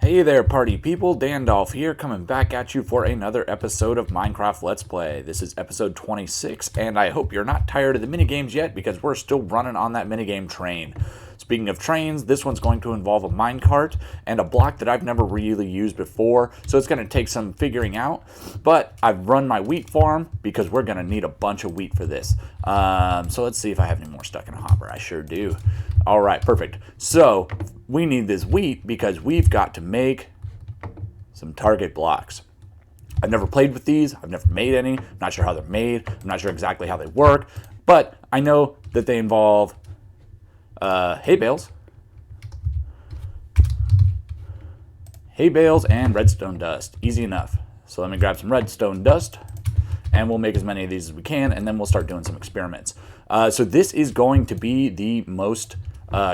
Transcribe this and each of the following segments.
Hey there, party people. Dandolph here, coming back at you for another episode of Minecraft Let's Play. This is episode 26, and I hope you're not tired of the minigames yet, because we're still running on that minigame train. Speaking of trains, this one's going to involve a minecart and a block that I've never really used before, so it's going to take some figuring out. But I've run my wheat farm because we're going to need a bunch of wheat for this. So let's see if I have any more stuck in a hopper. I sure do. All right, perfect. So we need this wheat because we've got to make some target blocks. I've never played with these. I've never made any. I'm not sure how they're made. I'm not sure exactly how they work. But I know that they involve hay bales and redstone dust. Easy enough. So let me grab some redstone dust, and we'll make as many of these as we can, and then we'll start doing some experiments. So this is going to be the most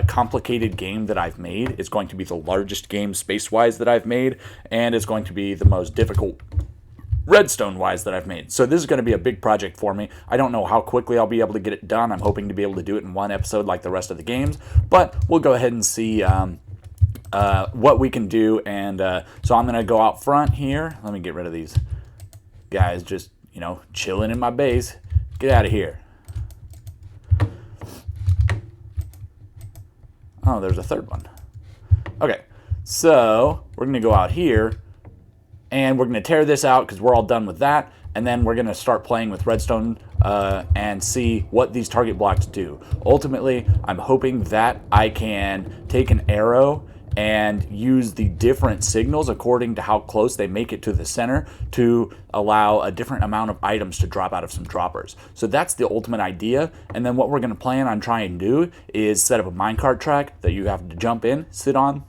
complicated game that I've made. It's going to be the largest game space-wise that I've made, and it's going to be the most difficult redstone-wise that I've made. So this is going to be a big project for me. I don't know how quickly I'll be able to get it done. I'm hoping to be able to do it in one episode like the rest of the games, but we'll go ahead and see what we can do. And so I'm going to go out front here. Let me get rid of these guys just, chilling in my base. Get out of here. Oh, there's a third one. Okay, so we're going to go out here, and we're going to tear this out because we're all done with that, and then we're going to start playing with redstone and see what these target blocks do. Ultimately, I'm hoping that I can take an arrow and use the different signals according to how close they make it to the center to allow a different amount of items to drop out of some droppers. So that's the ultimate idea. And then what we're going to plan on trying to do is set up a minecart track that you have to jump in, sit on,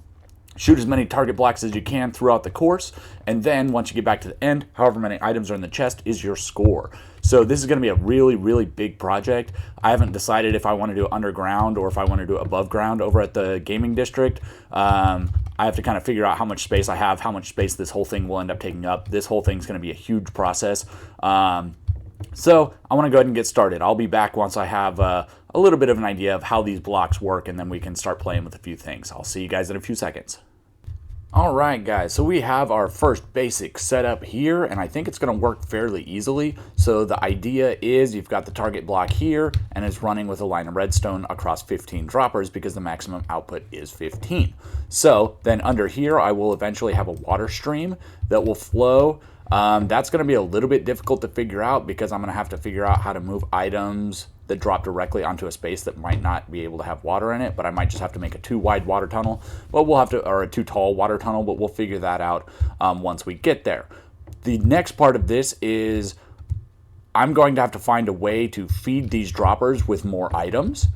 shoot as many target blocks as you can throughout the course, and then once you get back to the end, however many items are in the chest is your score. So this is going to be a really, really big project. I haven't decided if I want to do underground or if I want to do above ground over at the gaming district. I have to kind of figure out how much space I have, how much space this whole thing will end up taking up. This whole thing's going to be a huge process. So I want to go ahead and get started. I'll be back once I have a little bit of an idea of how these blocks work, and then we can start playing with a few things. I'll see you guys in a few seconds. Alright guys, so we have our first basic setup here, and I think it's going to work fairly easily. So the idea is you've got the target block here, and it's running with a line of redstone across 15 droppers because the maximum output is 15. So then under here I will eventually have a water stream that will flow. That's going to be a little bit difficult to figure out because I'm going to have to figure out how to move items that drop directly onto a space that might not be able to have water in it, but I might just have to make a too wide water tunnel, or a too tall water tunnel, but we'll figure that out once we get there. The next part of this is I'm going to have to find a way to feed these droppers with more items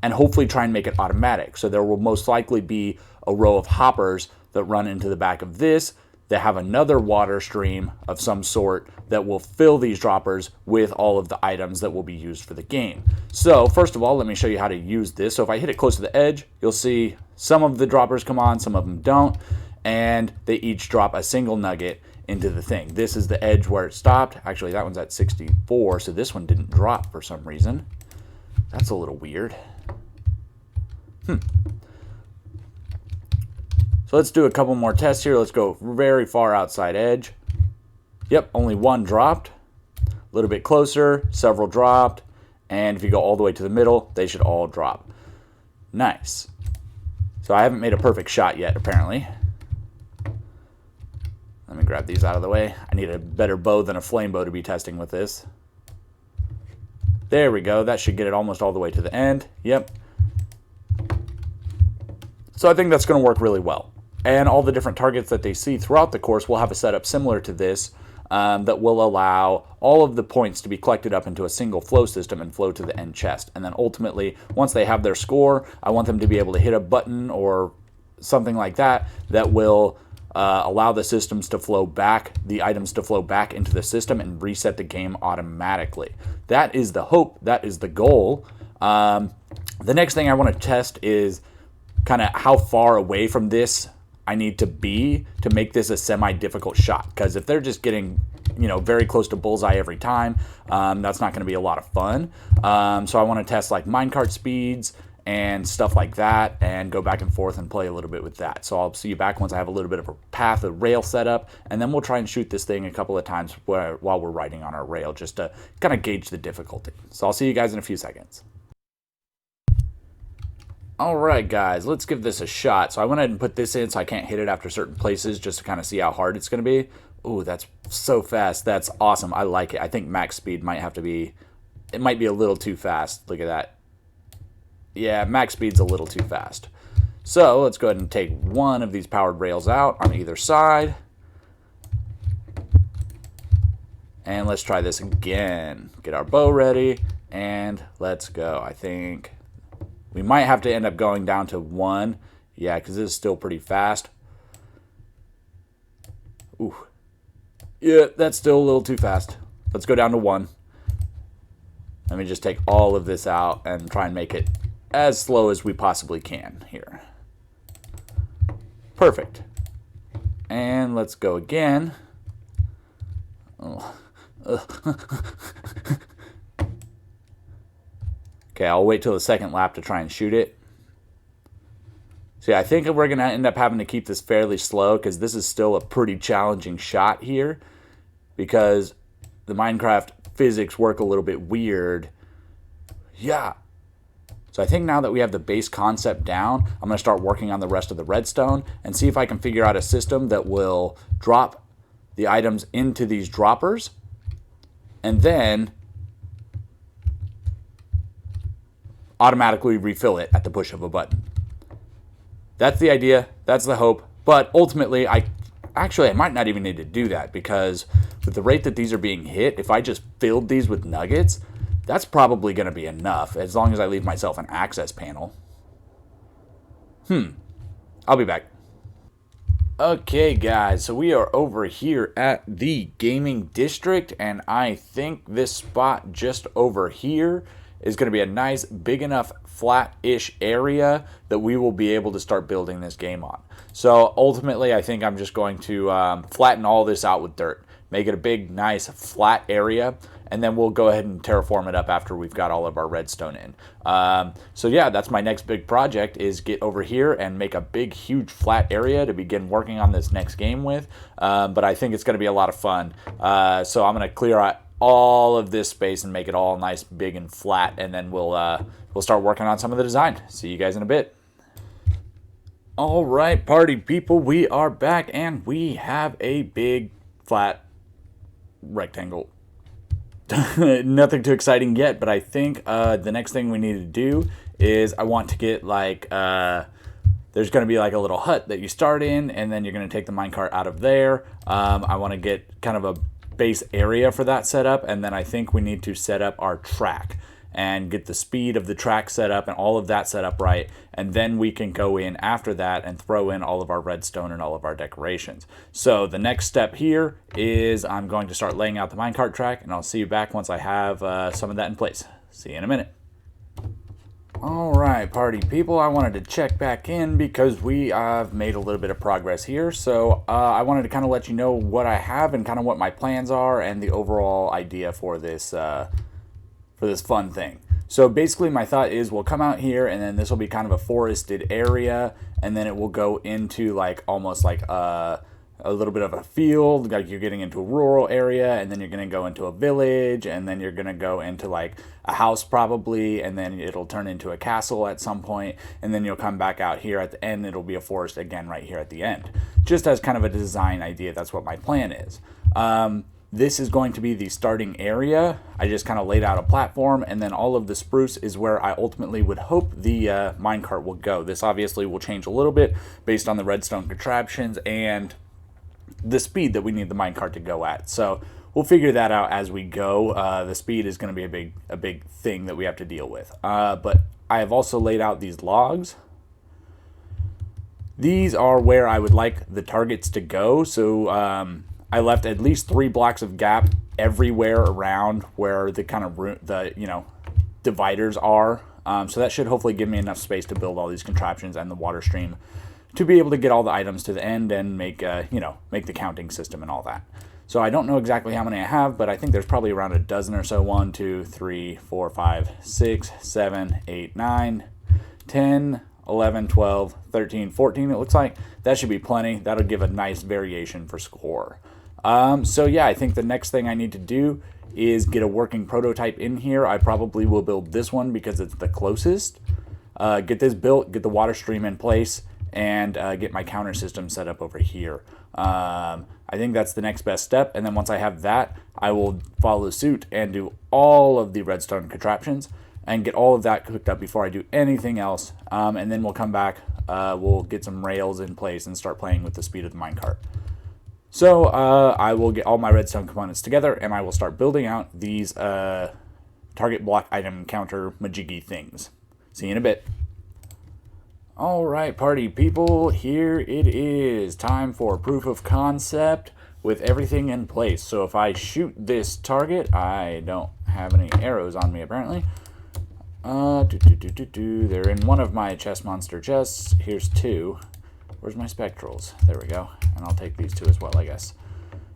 and hopefully try and make it automatic. So there will most likely be a row of hoppers that run into the back of this that have another water stream of some sort that will fill these droppers with all of the items that will be used for the game. So first of all, let me show you how to use this. So if I hit it close to the edge, you'll see some of the droppers come on, some of them don't, and they each drop a single nugget into the thing. This is the edge where it stopped. Actually, that one's at 64, so this one didn't drop for some reason. That's a little weird. So let's do a couple more tests here. Let's go very far outside edge. Yep, only one dropped. A little bit closer, several dropped. And if you go all the way to the middle, they should all drop. Nice. So I haven't made a perfect shot yet, apparently. Let me grab these out of the way. I need a better bow than a flame bow to be testing with this. There we go. That should get it almost all the way to the end. Yep. So I think that's going to work really well. And all the different targets that they see throughout the course will have a setup similar to this that will allow all of the points to be collected up into a single flow system and flow to the end chest. And then ultimately, once they have their score, I want them to be able to hit a button or something like that that will allow the systems to flow back, the items to flow back into the system and reset the game automatically. That is the hope. That is the goal. The next thing I want to test is kind of how far away from this I need to be to make this a semi-difficult shot. Because if they're just getting, very close to bullseye every time, that's not going to be a lot of fun. So I want to test like minecart speeds and stuff like that, and go back and forth and play a little bit with that. So I'll see you back once I have a little bit of a path, a rail set up, and then we'll try and shoot this thing a couple of times while we're riding on our rail, just to kind of gauge the difficulty. So I'll see you guys in a few seconds. Alright guys, let's give this a shot. So I went ahead and put this in so I can't hit it after certain places, just to kind of see how hard it's going to be. Ooh, that's so fast. That's awesome. I like it. I think max speed might have to be, it might be a little too fast. Look at that. Yeah, max speed's a little too fast. So let's go ahead and take one of these powered rails out on either side. And let's try this again. Get our bow ready, and let's go. I think we might have to end up going down to 1. Yeah, because this is still pretty fast. Ooh. Yeah, that's still a little too fast. Let's go down to 1. Let me just take all of this out and try and make it as slow as we possibly can here. Perfect. And let's go again. Oh. Okay, I'll wait till the second lap to try and shoot it. See, I think we're going to end up having to keep this fairly slow because this is still a pretty challenging shot here, because the Minecraft physics work a little bit weird. Yeah. So I think now that we have the base concept down, I'm going to start working on the rest of the redstone and see if I can figure out a system that will drop the items into these droppers and then automatically refill it at the push of a button. That's the idea. That's the hope. But ultimately, I might not even need to do that, because with the rate that these are being hit, if I just filled these with nuggets, that's probably going to be enough, as long as I leave myself an access panel. I'll be back. Okay, guys, so we are over here at the gaming district, and I think this spot just over here is going to be a nice, big enough, flat-ish area that we will be able to start building this game on. So ultimately, I think I'm just going to flatten all this out with dirt, make it a big, nice, flat area, and then we'll go ahead and terraform it up after we've got all of our redstone in. So yeah, that's my next big project, is get over here and make a big, huge, flat area to begin working on this next game with. But I think it's going to be a lot of fun. So I'm going to clear out all of this space and make it all nice, big, and flat, and then we'll start working on some of the design. See you guys in a bit. All right, party people, we are back, and we have a big, flat rectangle. Nothing too exciting yet, but I think the next thing we need to do is I want to get like there's going to be like a little hut that you start in, and then you're going to take the minecart out of there. I want to get kind of a base area for that setup, and then I think we need to set up our track and get the speed of the track set up and all of that set up right, and then we can go in after that and throw in all of our redstone and all of our decorations. So the next step here is I'm going to start laying out the minecart track, and I'll see you back once I have some of that in place. See you in a minute. Alright, party people, I wanted to check back in because we have made a little bit of progress here. So I wanted to kind of let you know what I have and kind of what my plans are and the overall idea for this fun thing. So basically my thought is we'll come out here, and then this will be kind of a forested area, and then it will go into like almost like a little bit of a field, like you're getting into a rural area, and then you're going to go into a village, and then you're going to go into like a house probably, and then it'll turn into a castle at some point, and then you'll come back out here at the end, it'll be a forest again right here at the end. Just as kind of a design idea, that's what my plan is. This is going to be the starting area. I just kind of laid out a platform, and then all of the spruce is where I ultimately would hope the minecart will go. This obviously will change a little bit based on the redstone contraptions and the speed that we need the minecart to go at. So we'll figure that out as we go. The speed is going to be a big thing that we have to deal with. But I have also laid out these logs. These are where I would like the targets to go. So I left at least 3 blocks of gap everywhere around where the kind of dividers are. So that should hopefully give me enough space to build all these contraptions and the water stream to be able to get all the items to the end and make the counting system and all that. So I don't know exactly how many I have, but I think there's probably around a dozen or so. 1, 2, 3, 4, 5, 6, 7, 8, 9, 10, 11, 12, 13, 14, it looks like. That should be plenty. That'll give a nice variation for score. So yeah, I think the next thing I need to do is get a working prototype in here. I probably will build this one because it's the closest. Get this built, get the water stream in place, and get my counter system set up over here. I think that's the next best step, and then once I have that, I will follow suit and do all of the redstone contraptions and get all of that cooked up before I do anything else, and then we'll come back, we'll get some rails in place and start playing with the speed of the minecart. So I will get all my redstone components together, and I will start building out these target block item counter majiggy things. See you in a bit. Alright, party people, here it is. Time for proof of concept with everything in place. So if I shoot this target, I don't have any arrows on me apparently. They're in one of my chest monster chests. Here's two. Where's my spectrals? There we go. And I'll take these two as well, I guess.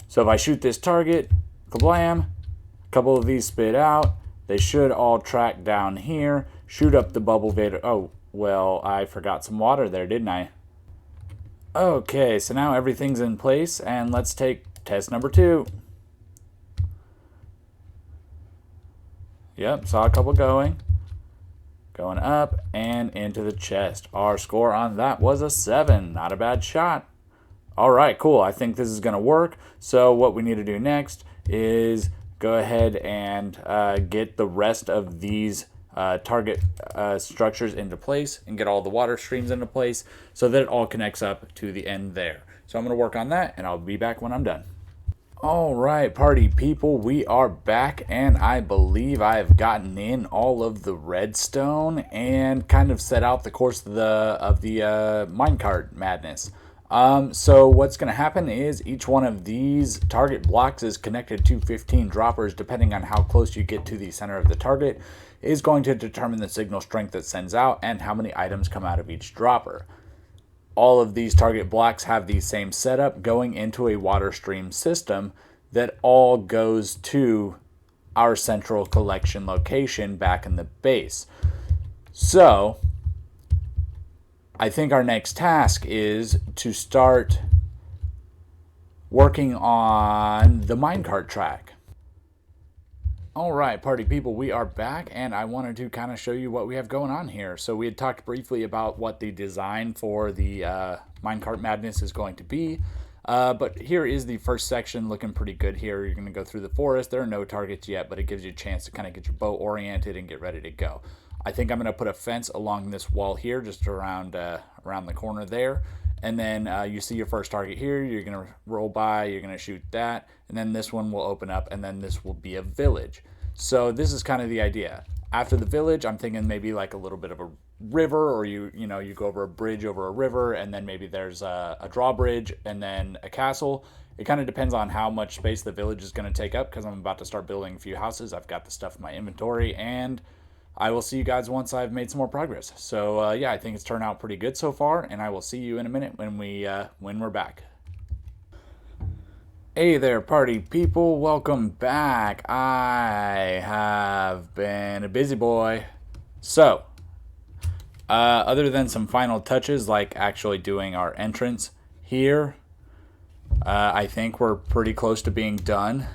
So if I shoot this target, kablam, a couple of these spit out. They should all track down here, shoot up the bubble vader. Oh, well, I forgot some water there, didn't I? Okay, so now everything's in place, and let's take test number 2. Yep, saw a couple going up and into the chest. Our score on that was a 7. Not a bad shot. All right, cool. I think this is going to work. So what we need to do next is go ahead and get the rest of these target structures into place and get all the water streams into place so that it all connects up to the end there. So I'm going to work on that, and I'll be back when I'm done. All right, party people, we are back, and I believe I've gotten in all of the redstone and kind of set out the course of the minecart madness. So what's going to happen is each one of these target blocks is connected to 15 droppers. Depending on how close you get to the center of the target is going to determine the signal strength it sends out and how many items come out of each dropper. All of these target blocks have the same setup going into a water stream system that all goes to our central collection location back in the base. So I think our next task is to start working on the minecart track. All right, party people, we are back, and I wanted to kind of show you what we have going on here. So we had talked briefly about what the design for the minecart madness is going to be, but here is the first section looking pretty good here. You're going to go through the forest. There are no targets yet, but it gives you a chance to kind of get your bow oriented and get ready to go. I think I'm going to put a fence along this wall here, just around the corner there. And then you see your first target here. You're going to roll by. You're going to shoot that. And then this one will open up. And then this will be a village. So this is kind of the idea. After the village, I'm thinking maybe like a little bit of a river. Or you go over a bridge over a river. And then maybe there's a drawbridge and then a castle. It kind of depends on how much space the village is going to take up. Because I'm about to start building a few houses. I've got the stuff in my inventory. And I will see you guys once I've made some more progress. So yeah, I think it's turned out pretty good so far, and I will see you in a minute when we're back. Hey there, party people, welcome back. I have been a busy boy. So, other than some final touches like actually doing our entrance here, I think we're pretty close to being done.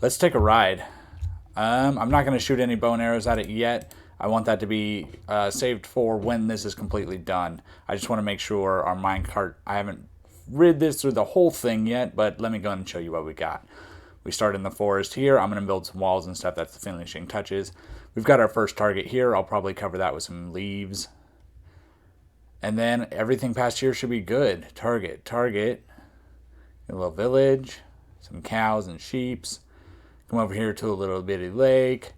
Let's take a ride. I'm not going to shoot any bow and arrows at it yet. I want that to be saved for when this is completely done. I just want to make sure our minecart, I haven't rid this through the whole thing yet, but let me go ahead and show you what we got. We start in the forest here. I'm going to build some walls and stuff. That's the finishing touches. We've got our first target here. I'll probably cover that with some leaves. And then everything past here should be good. Target. A little village, some cows and sheeps. Come over here to a little bitty lake.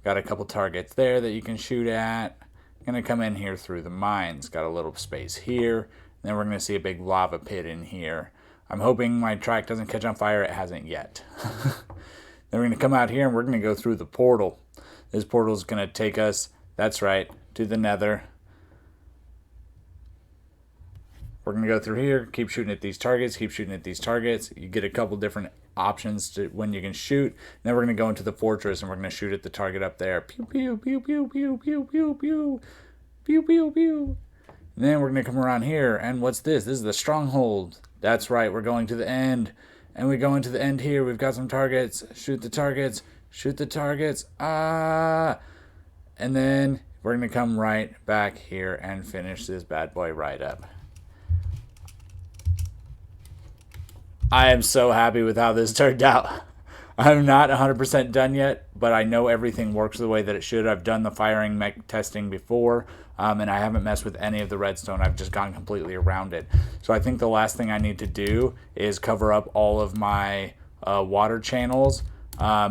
Got a couple targets there that you can shoot at. Gonna come in here through the mines. Got a little space here. And then we're gonna see a big lava pit in here. I'm hoping my track doesn't catch on fire. It hasn't yet. Then we're gonna come out here and we're gonna go through the portal. This portal is gonna take us, that's right, to the nether. We're going to go through here, keep shooting at these targets, You get a couple different options to when you can shoot. Then we're going to go into the fortress and we're going to shoot at the target up there. Pew, pew, pew, pew, pew, pew, pew, pew. Pew, pew, pew. And then we're going to come around here. And what's this? This is the stronghold. That's right. We're going to the end. And we go into the end here. We've got some targets. Shoot the targets. Shoot the targets. Ah! And then we're going to come right back here and finish this bad boy right up. I am so happy with how this turned out. I'm not 100% done yet, but I know everything works the way that it should. I've done the firing mech testing before, and I haven't messed with any of the redstone. I've just gone completely around it. So I think the last thing I need to do is cover up all of my water channels,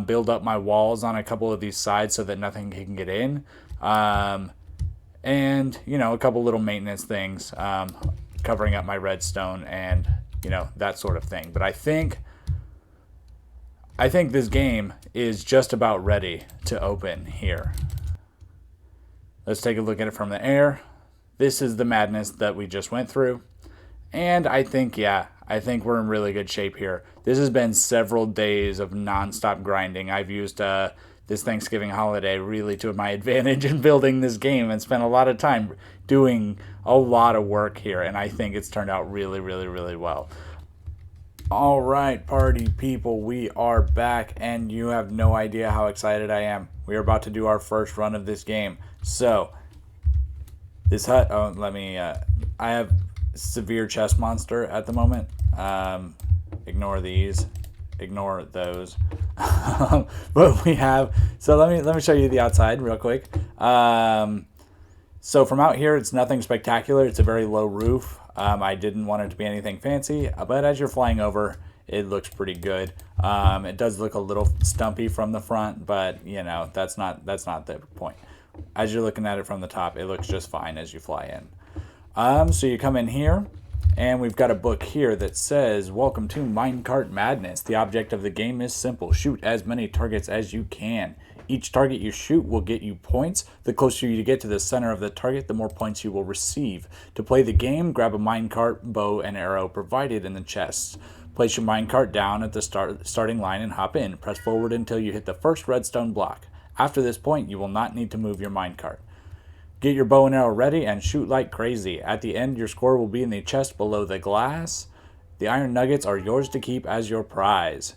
build up my walls on a couple of these sides so that nothing can get in, and, you know, a couple little maintenance things, covering up my redstone and, you know, that sort of thing. But I think this game is just about ready to open here. Let's take a look at it from the air. This is the madness that we just went through. And I think, yeah, I think we're in really good shape here. This has been several days of nonstop grinding. I've used this Thanksgiving holiday really to my advantage in building this game and spent a lot of time doing a lot of work here. And I think it's turned out really, really, really well. All right, party people, we are back, and you have no idea how excited I am. We are about to do our first run of this game. So, this hut, I have severe chest monster at the moment. Ignore these, ignore those. But we have, so let me show you the outside real quick. So from out here, it's nothing spectacular. It's a very low roof. I didn't want it to be anything fancy, but as you're flying over, it looks pretty good. It does look a little stumpy from the front, but you know, that's not the point. As you're looking at it from the top, it looks just fine as you fly in. So you come in here, and we've got a book here that says, "Welcome to Minecart Madness. The object of the game is simple. Shoot as many targets as you can. Each target you shoot will get you points. The closer you get to the center of the target, the more points you will receive. To play the game, grab a minecart, bow, and arrow provided in the chests. Place your minecart down at the starting line and hop in. Press forward until you hit the first redstone block. After this point, you will not need to move your minecart. Get your bow and arrow ready and shoot like crazy. At the end, your score will be in the chest below the glass. The iron nuggets are yours to keep as your prize.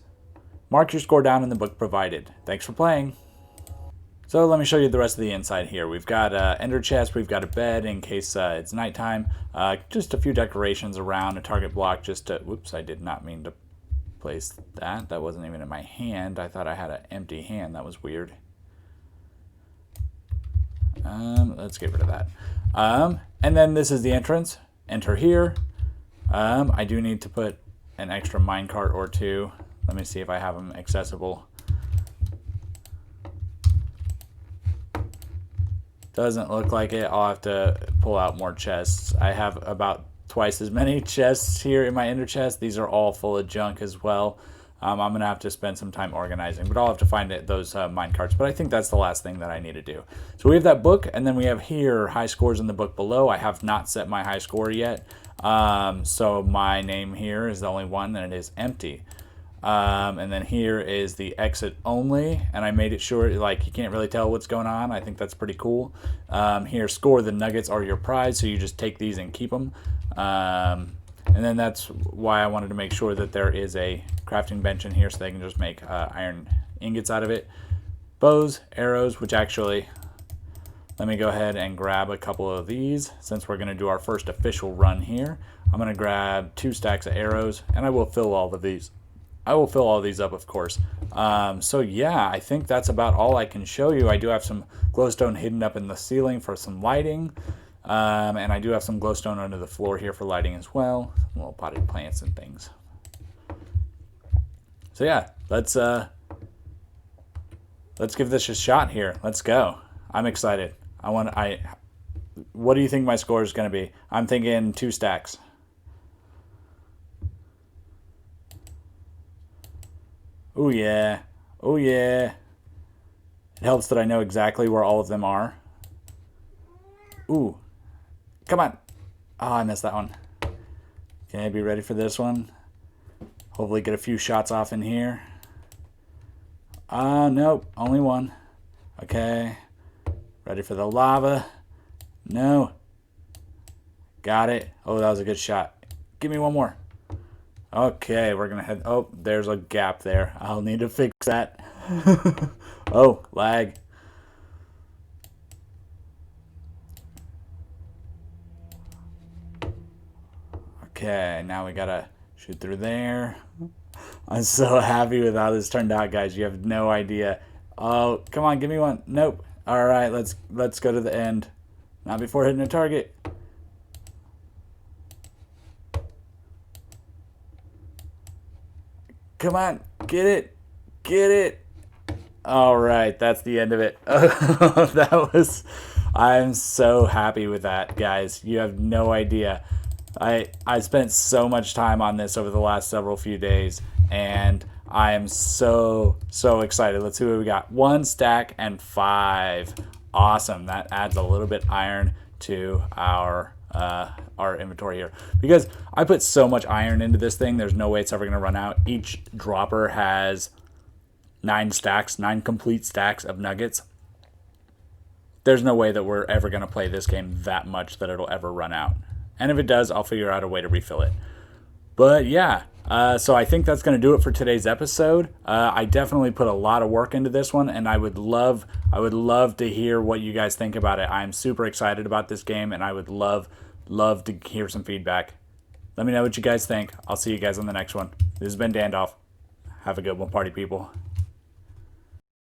Mark your score down in the book provided. Thanks for playing." So let me show you the rest of the inside here. We've got an ender chest, we've got a bed in case it's nighttime, just a few decorations around, a target block just to, whoops, I did not mean to place that. That wasn't even in my hand. I thought I had an empty hand. That was weird. Let's get rid of that. And then this is the entrance. Enter here. I do need to put an extra minecart or two. Let me see if I have them accessible. Doesn't look like it. I'll have to pull out more chests. I have about twice as many chests here in my ender chest. These are all full of junk as well. I'm going to have to spend some time organizing, but I'll have to find those mine carts. But I think that's the last thing that I need to do. So we have that book, and then we have here high scores in the book below. I have not set my high score yet. So my name here is the only one, and it is empty. And then here is the exit only, and I made it sure like you can't really tell what's going on. I think that's pretty cool. Here, score, the nuggets are your prize, so you just take these and keep them. And then that's why I wanted to make sure that there is a crafting bench in here so they can just make iron ingots out of it. Bows, arrows, which actually, let me go ahead and grab a couple of these since we're going to do our first official run here. I'm going to grab 2 stacks of arrows, and I will fill all of these. I will fill all these up, of course. So yeah, I think that's about all I can show you. I do have some glowstone hidden up in the ceiling for some lighting. And I do have some glowstone under the floor here for lighting as well. Some little potted plants and things. So yeah, let's give this a shot here. Let's go. I'm excited. What do you think my score is going to be? I'm thinking 2 stacks. Oh yeah. Oh yeah. It helps that I know exactly where all of them are. Ooh. Come on. Oh, I missed that one. Okay, be ready for this one. Hopefully get a few shots off in here. Nope. Only one. Okay. Ready for the lava. No. Got it. Oh, that was a good shot. Give me one more. Okay, we're going to head... Oh, there's a gap there. I'll need to fix that. Oh, lag. Okay, now we got to shoot through there. I'm so happy with how this turned out, guys. You have no idea. Oh, come on, give me one. Nope. All right, let's go to the end. Not before hitting a target. Come on, get it. Get it. All right, that's the end of it. That was I'm so happy with that, guys. You have no idea. I spent so much time on this over the last few days, and I am so excited. Let's see what we got. 1 stack and 5. Awesome. That adds a little bit iron to our inventory here, because I put so much iron into this thing. There's no way it's ever going to run out. Each dropper has 9 complete stacks of nuggets. There's no way that we're ever going to play this game that much that it'll ever run out. And if it does, I'll figure out a way to refill it. But yeah, so I think that's going to do it for today's episode. I definitely put a lot of work into this one, and I would love to hear what you guys think about it. I'm super excited about this game, and I would love to hear some feedback. Let me know what you guys think. I'll see you guys on the next one. This has been Dandolph. Have a good one, party people.